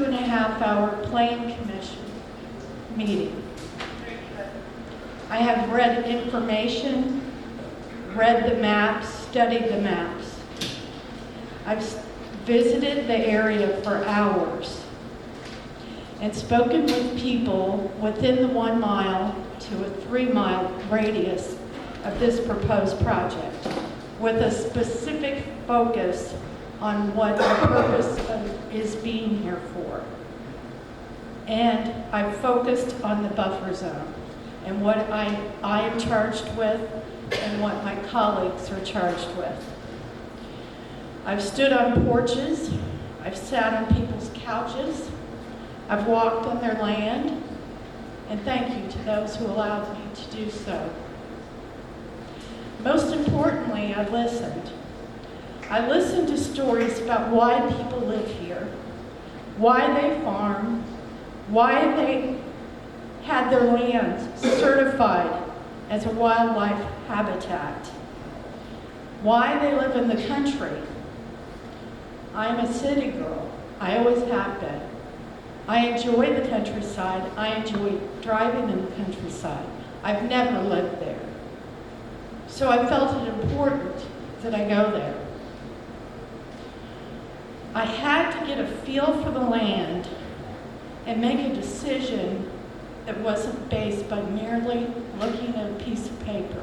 2.5-hour Plan Commission meeting. I have read information, read the maps, studied the maps. I've visited the area for hours and spoken with people within the 1 mile to a 3-mile radius of this proposed project with a specific focus on what the purpose is being here for. And I've focused on the buffer zone and what I am charged with and what my colleagues are charged with. I've stood on porches, I've sat on people's couches, I've walked on their land, and thank you to those who allowed me to do so. Most importantly, I listened. I listened to stories about why people live here, why they farm, why they had their land certified as a wildlife habitat, why they live in the country. I'm a city girl. I always have been. I enjoy the countryside. I enjoy driving in the countryside. I've never lived there. So I felt it important that I go there. I had to get a feel for the land and make a decision that wasn't based by merely looking at a piece of paper.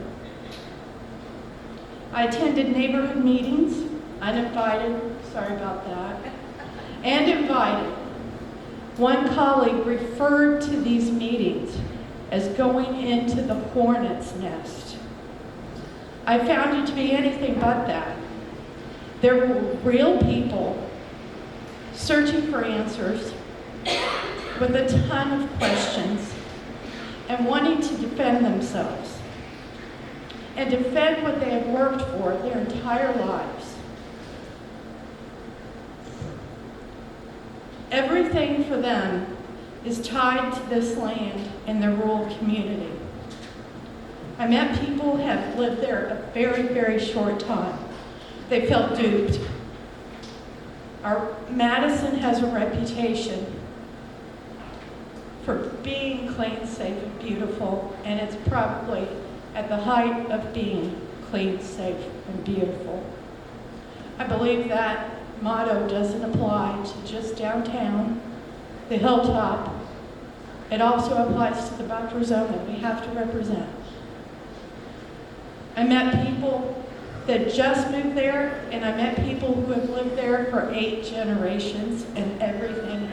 I attended neighborhood meetings, uninvited, sorry about that, and invited. One colleague referred to these meetings as going into the hornet's nest. I found it to be anything but that. There were real people searching for answers with a ton of questions and wanting to defend themselves and defend what they had worked for their entire lives. Everything for them is tied to this land and their rural community. I met people who have lived there a very, very short time. They felt duped. Madison has a reputation for being clean, safe, and beautiful, and it's probably at the height of being clean, safe, and beautiful. I believe that motto doesn't apply to just downtown, the hilltop. It also applies to the buffer zone that we have to represent. I met people that just moved there, and I met people who have lived there for 8 generations and everything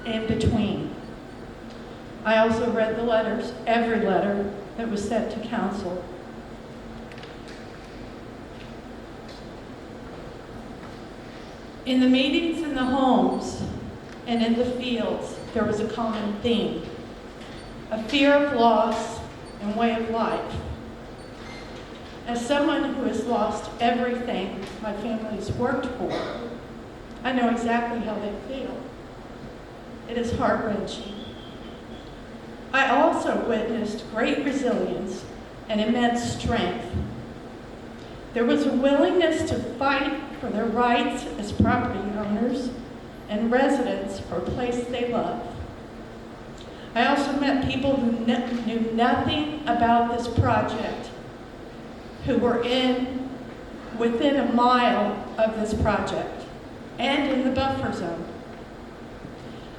in between. I also read the letters, every letter that was sent to council. In the meetings in the homes and in the fields, there was a common theme, a fear of loss and way of life. As someone who has lost everything my family has worked for, I know exactly how they feel. It is heart-wrenching. I also witnessed great resilience and immense strength. There was a willingness to fight for their rights as property owners and residents for a place they love. I also met people who knew nothing about this project, who were within a mile of this project and in the buffer zone.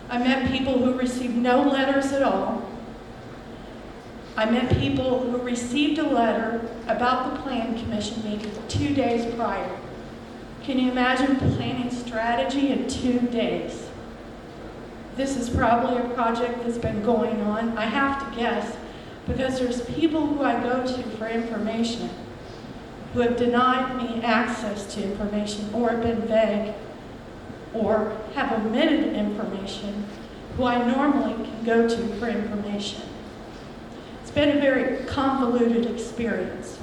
I met people who received no letters at all. I met people who received a letter about the Plan Commission meeting 2 days prior. Can you imagine planning strategy in 2 days? This is probably a project that's been going on, I have to guess, because there's people who I go to for information who have denied me access to information or have been vague or have omitted information who I normally can go to for information. It's been a very convoluted experience.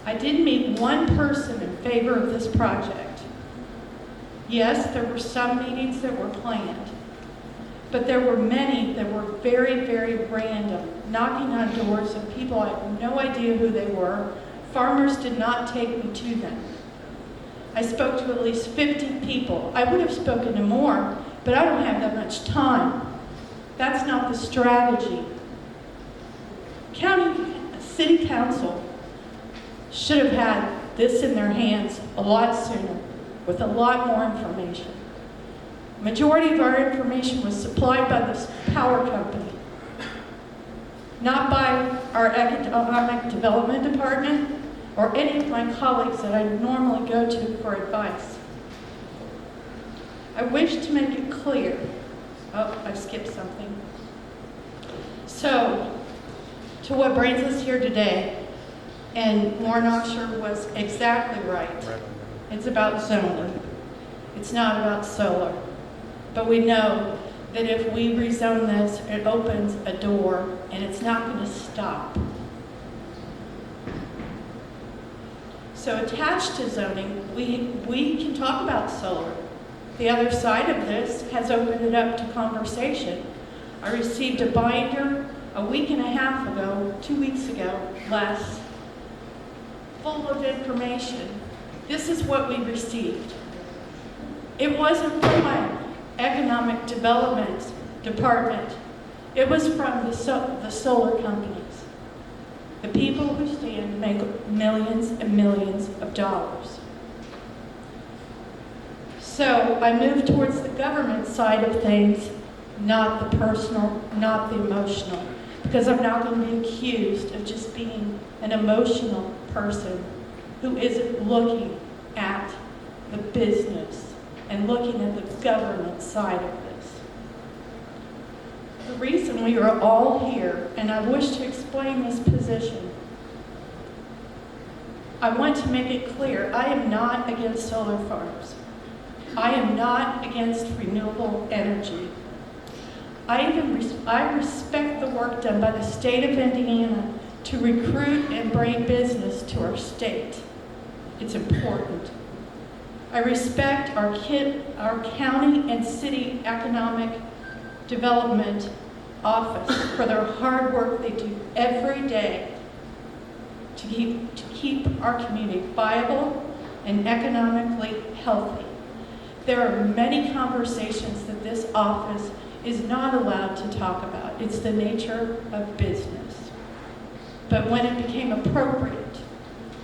I did meet one person in favor of this project. Yes, there were some meetings that were planned, but there were many that were very, very random, knocking on doors of people I had no idea who they were. Farmers did not take me to them. I spoke to at least 50 people. I would have spoken to more, but I don't have that much time. That's not the strategy. City Council should have had this in their hands a lot sooner, with a lot more information. Majority of our information was supplied by the power company, not by our economic development department or any of my colleagues that I normally go to for advice. I wish to make it clear. Oh, I skipped something. So, to what brings us here today, and Warren Oxshire was exactly right. It's about zoning. It's not about solar. But we know that if we rezone this, it opens a door, and it's not going to stop. So attached to zoning, we can talk about solar. The other side of this has opened it up to conversation. I received a binder a week and a half ago, 2 weeks ago, less, full of information. This is what we received. It wasn't from my economic development department. It was from the solar companies, the people who stand to make millions and millions of dollars. So I moved towards the government side of things, not the personal, not the emotional, because I'm not going to be accused of just being an emotional person who isn't looking at the business and looking at the government side of this. The reason we are all here, and I wish to explain this position, I want to make it clear, I am not against solar farms. I am not against renewable energy. I respect the work done by the state of Indiana to recruit and bring business to our state. It's important. I respect our county and city economic development office for their hard work they do every day to keep our community viable and economically healthy. There are many conversations that this office is not allowed to talk about. It's the nature of business. But when it became appropriate,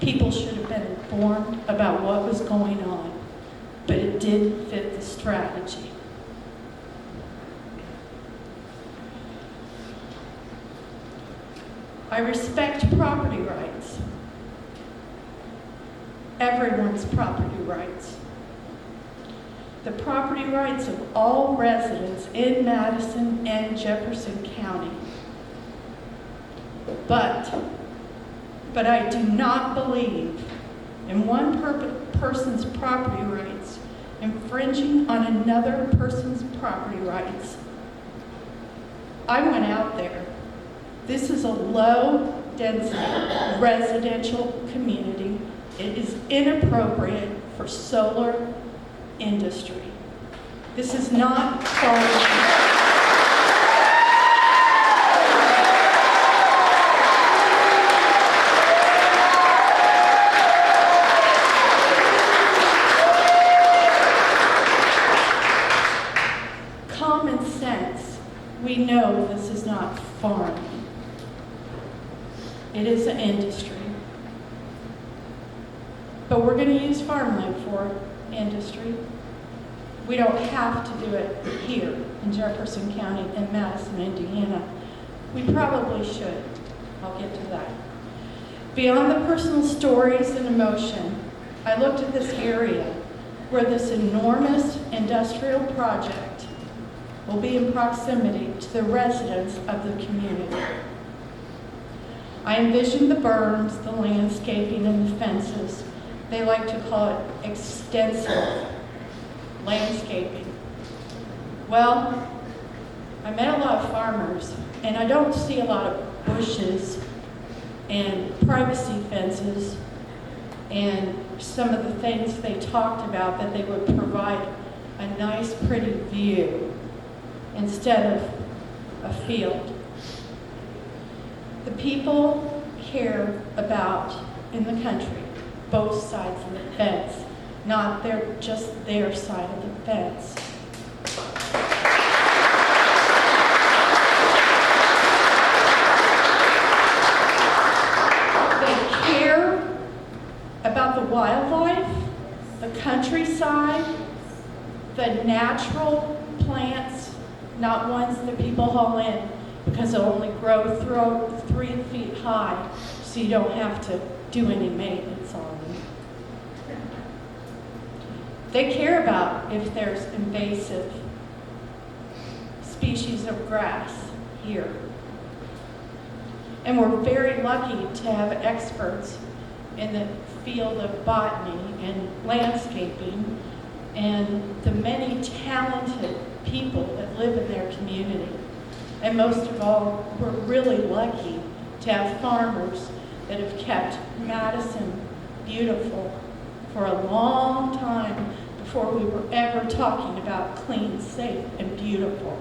people should have been informed about what was going on. But it didn't fit the strategy. I respect property rights. Everyone's property rights. The property rights of all residents in Madison and Jefferson County. But I do not believe in one person's property rights infringing on another person's property rights. I went out there. This is a low-density residential community. It is inappropriate for solar industry. This is not common sense. We know this is not farming. It is an industry. But we're going to use farmland for industry. We don't have to do it here in Jefferson County and Madison, Indiana. We probably should. I'll get to that. Beyond the personal stories and emotion, I looked at this area where this enormous industrial project will be in proximity to the residents of the community. I envisioned the berms, the landscaping, and the fences. They like to call it extensive landscaping. Well, I met a lot of farmers, and I don't see a lot of bushes and privacy fences and some of the things they talked about that they would provide a nice, pretty view instead of a field. The people care about, in the country, both sides of the fence, not just their side of the fence. They care about the wildlife, the countryside, the natural plants, not ones that people haul in because they'll only grow 3 feet high, so you don't have to do any maintenance on them. They care about if there's invasive species of grass here. And we're very lucky to have experts in the field of botany and landscaping and the many talented people that live in their community. And most of all, we're really lucky to have farmers that have kept Madison beautiful for a long time before we were ever talking about clean, safe, and beautiful.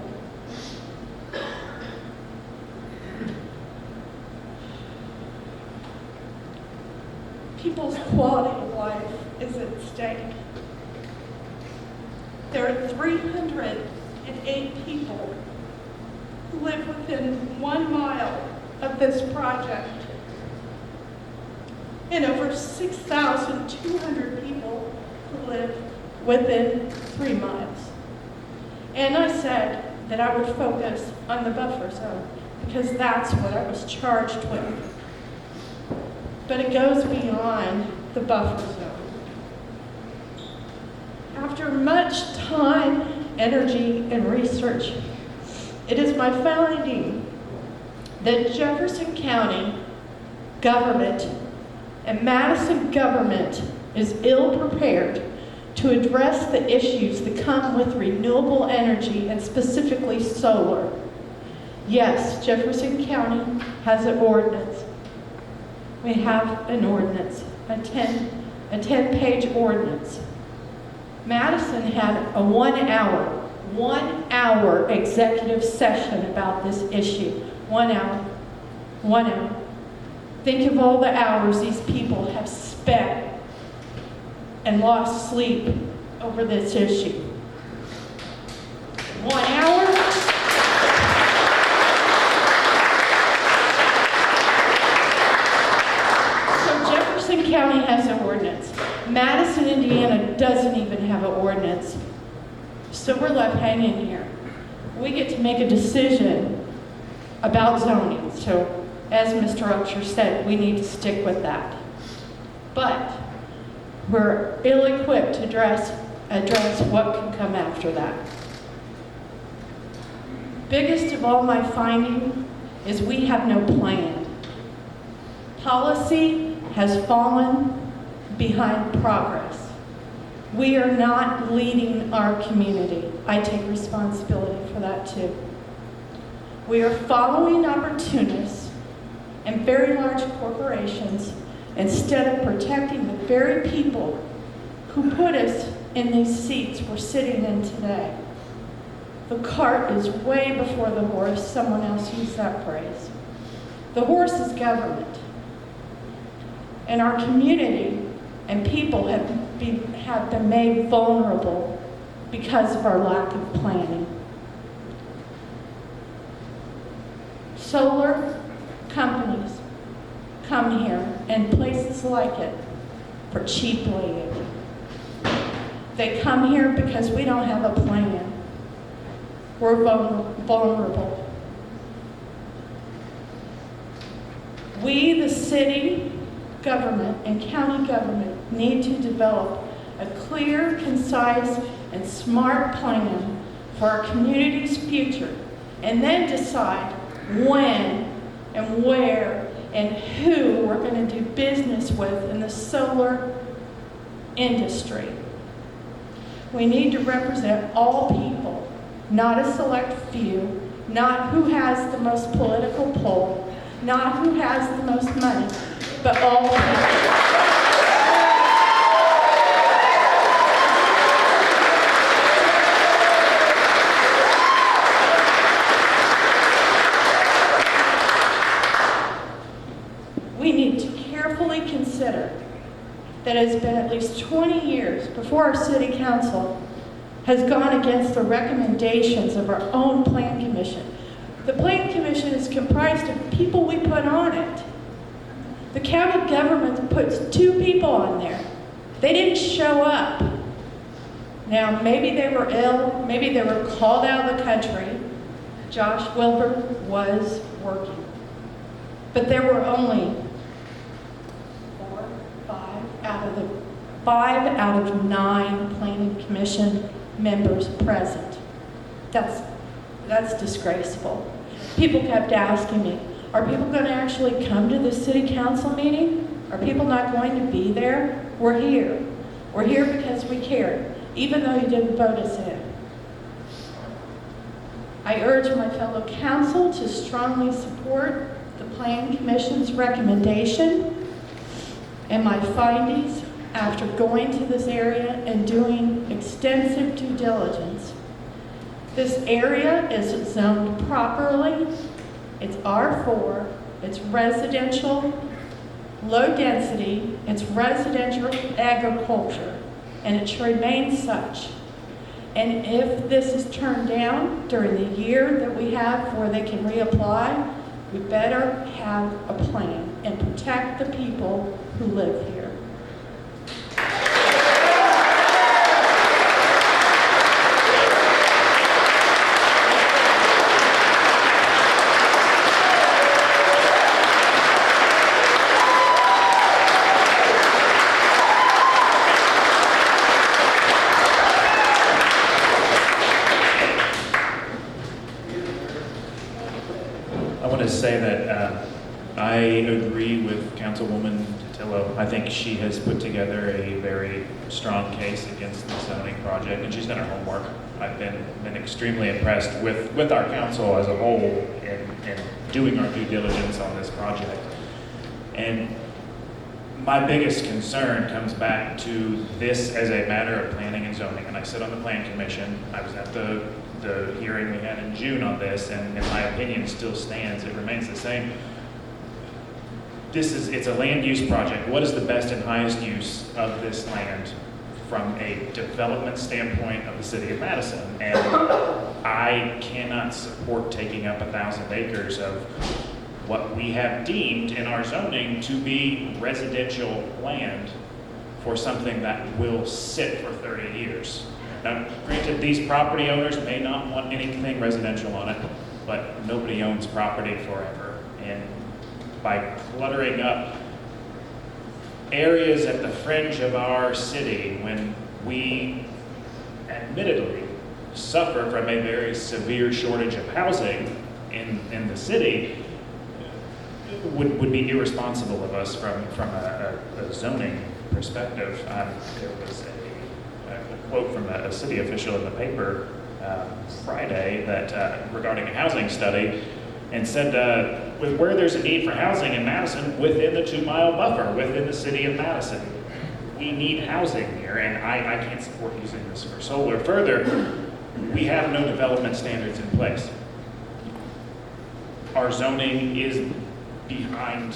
People's quality of life is at stake. There are 308 people who live within 1 mile of this project, and over 6,200 people who live within 3 miles. And I said that I would focus on the buffer zone because that's what I was charged with. But it goes beyond the buffer zone. After much time, energy, and research, it is my finding that Jefferson County government and Madison government is ill-prepared to address the issues that come with renewable energy and specifically solar. Yes, Jefferson County has an ordinance. We have an ordinance, a 10-page ordinance. Madison had a 1 hour executive session about this issue. 1 hour. Think of all the hours these people have spent and lost sleep over this issue. 1 hour? So Jefferson County has an ordinance. Madison, Indiana doesn't even have an ordinance. So we're left hanging here. We get to make a decision about zoning. So as Mr. Upshur said, we need to stick with that. But we're ill-equipped to address what can come after that. Biggest of all my finding is we have no plan. Policy has fallen behind progress. We are not leading our community. I take responsibility for that too. We are following opportunists and very large corporations instead of protecting the very people who put us in these seats we're sitting in today. The cart is way before the horse. Someone else used that phrase. The horse is government. And our community and people have been made vulnerable because of our lack of planning. Solar companies come here and places like it for cheap land. They come here because we don't have a plan. We're vulnerable. We, the city government and county government, need to develop a clear, concise, and smart plan for our community's future, and then decide when and where and who we're going to do business with in the solar industry. We need to represent all people, not a select few, not who has the most political pull, not who has the most money, but all people. We need to carefully consider that as been at least 20 years before our city council has gone against the recommendations of our own plan commission. The plan commission is comprised of people we put on it. The county government puts 2 people on there. They didn't show up. Now, maybe they were ill, maybe they were called out of the country. Josh Wilbur was working. But there were only 5 out of 9 planning commission members present. That's disgraceful. People kept asking me, are people going to actually come to the city council meeting? Are people not going to be there? We're here. We're here because we care, even though you didn't vote us in. I urge my fellow council to strongly support the Plan Commission's recommendation and my findings after going to this area and doing extensive due diligence. This area is zoned properly. It's R4, it's residential, low density, it's residential agriculture, and it should remain such. And if this is turned down during the year that we have where they can reapply, we better have a plan and protect the people who live here. Say that I agree with Councilwoman Tillo. I think she has put together a very strong case against the zoning project, and she's done her homework. I've been extremely impressed with our council as a whole in doing our due diligence on this project. And my biggest concern comes back to this as a matter of planning and zoning. And I sit on the Plan Commission. I was at the hearing we had in June on this, and my opinion still stands. It remains the same. It's a land use project. What is the best and highest use of this land from a development standpoint of the city of Madison? And I cannot support taking up 1,000 acres of what we have deemed in our zoning to be residential land for something that will sit for 30 years. Now, granted, these property owners may not want anything residential on it, but nobody owns property forever. And by cluttering up areas at the fringe of our city, when we admittedly suffer from a very severe shortage of housing in the city, would be irresponsible of us from a zoning perspective. There was a quote from a city official in the paper Friday that regarding a housing study, and said where there's a need for housing in Madison within the 2-mile buffer within the city of Madison, we need housing here, and I can't support using this for solar. Further, we have no development standards in place. Our zoning is behind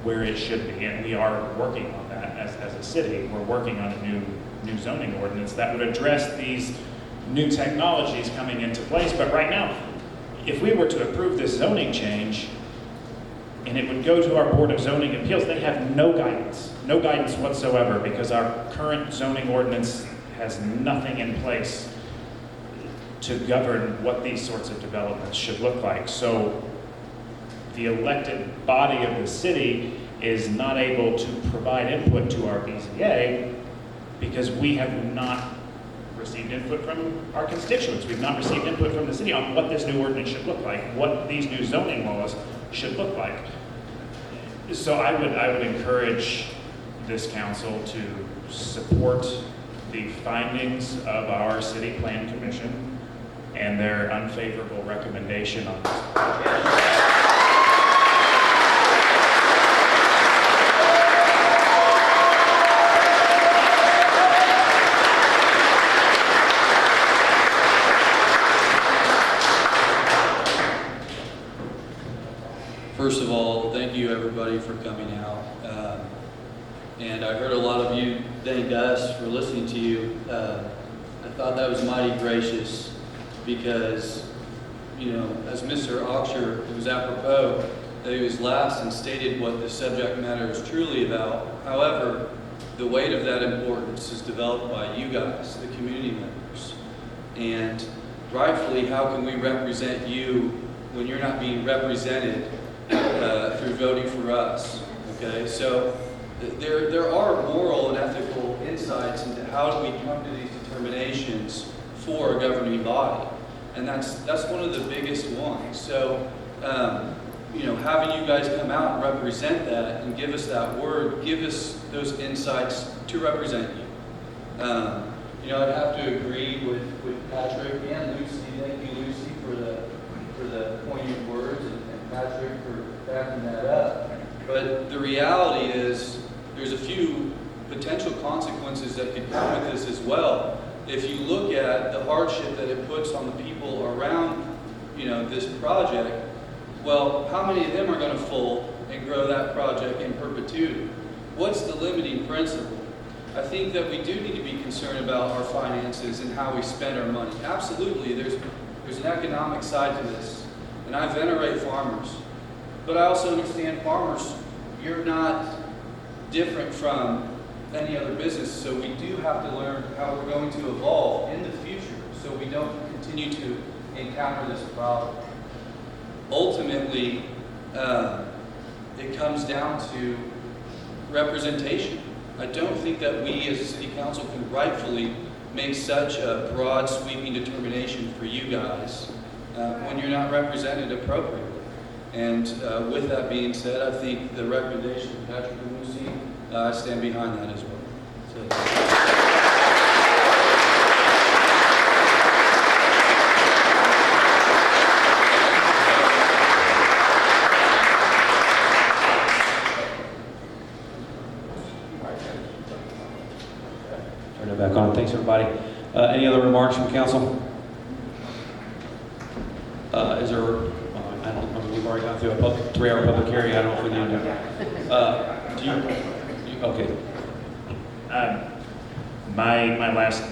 where it should be, and we are working on that as a city. We're working on a new zoning ordinance that would address these new technologies coming into place. But right now, if we were to approve this zoning change and it would go to our Board of Zoning Appeals, they have no guidance whatsoever, because our current zoning ordinance has nothing in place to govern what these sorts of developments should look like. So the elected body of the city is not able to provide input to our BZA because we have not received input from our constituents. We've not received input from the city on what this new ordinance should look like, what these new zoning laws should look like. So I would encourage this council to support the findings of our City Plan Commission and their unfavorable recommendation on this project. First of all, thank you everybody for coming out. And I heard a lot of you thank us for listening to you. I thought that was mighty gracious because, you know, as Mr. Auksher, it was apropos that he was last and stated what the subject matter is truly about. However, the weight of that importance is developed by you guys, the community members. And rightfully, how can we represent you when you're not being represented through voting for us? Okay, so there are moral and ethical insights into how do we come to these determinations for a governing body, and that's one of the biggest ones. So, you know, having you guys come out and represent that and give us that word, give us those insights to represent you. You know, I'd have to agree with Patrick and Lucy. Thank you, Lucy, for the poignant words, and Patrick for backing that up. But the reality is, there's a few potential consequences that could come with this as well. If you look at the hardship that it puts on the people around, you know, this project, well, how many of them are going to fold and grow that project in perpetuity? What's the limiting principle? I think that we do need to be concerned about our finances and how we spend our money. Absolutely, there's an economic side to this, and I venerate farmers. But I also understand farmers, you're not different from any other business, so we do have to learn how we're going to evolve in the future so we don't continue to encounter this problem. Ultimately, it comes down to representation. I don't think that we as a city council can rightfully make such a broad, sweeping determination for you guys when you're not represented appropriately. And with that being said, I think the recommendation of Patrick and Lucy, I stand behind that as well. Turn it back on. Thanks, everybody. Any other remarks from council? Is there? I mean, we've already gone through a 3-hour public hearing. I don't know if we need to. Do you? Okay. My last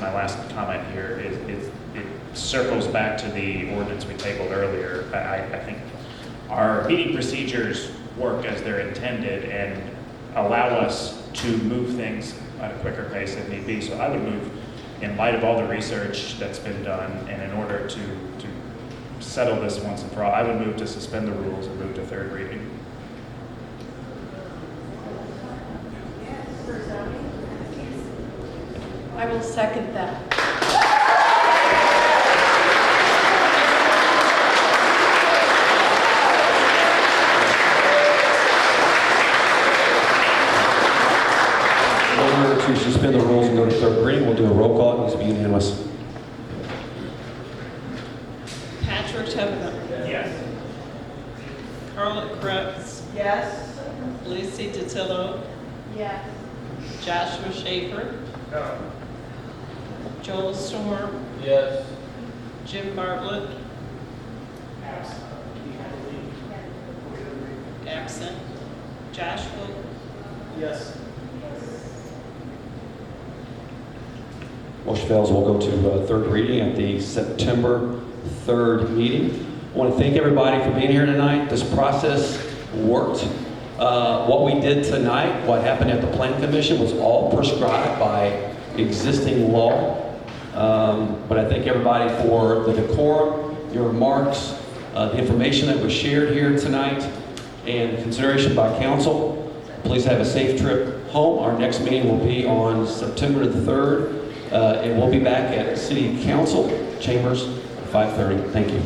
comment here is it circles back to the ordinance we tabled earlier. I think our meeting procedures work as they're intended and allow us to move things at a quicker pace if need be. So I would move, in light of all the research that's been done, and in order to settle this once and for all, I would move to suspend the rules and move to third reading. I will second that. In order to suspend the rules and go to third reading, we'll do a roll call. It needs to be unanimous. Patrick Tobin. Yes. Carla Crooks. Yes. Lucy DiTillo. Yes. Joshua Schaefer. No. Joel Storm. Yes. Jim Bartlett. Absent. Joshua. Yes. Motion fails. We'll go to third reading at the September 3rd meeting. I want to thank everybody for being here tonight. This process worked. What we did tonight, what happened at the Plan Commission, was all prescribed by existing law. But I thank everybody for the decorum, your remarks, the information that was shared here tonight, and consideration by council. Please have a safe trip home. Our next meeting will be on September the 3rd. And we'll be back at City Council Chambers at 5:30. Thank you.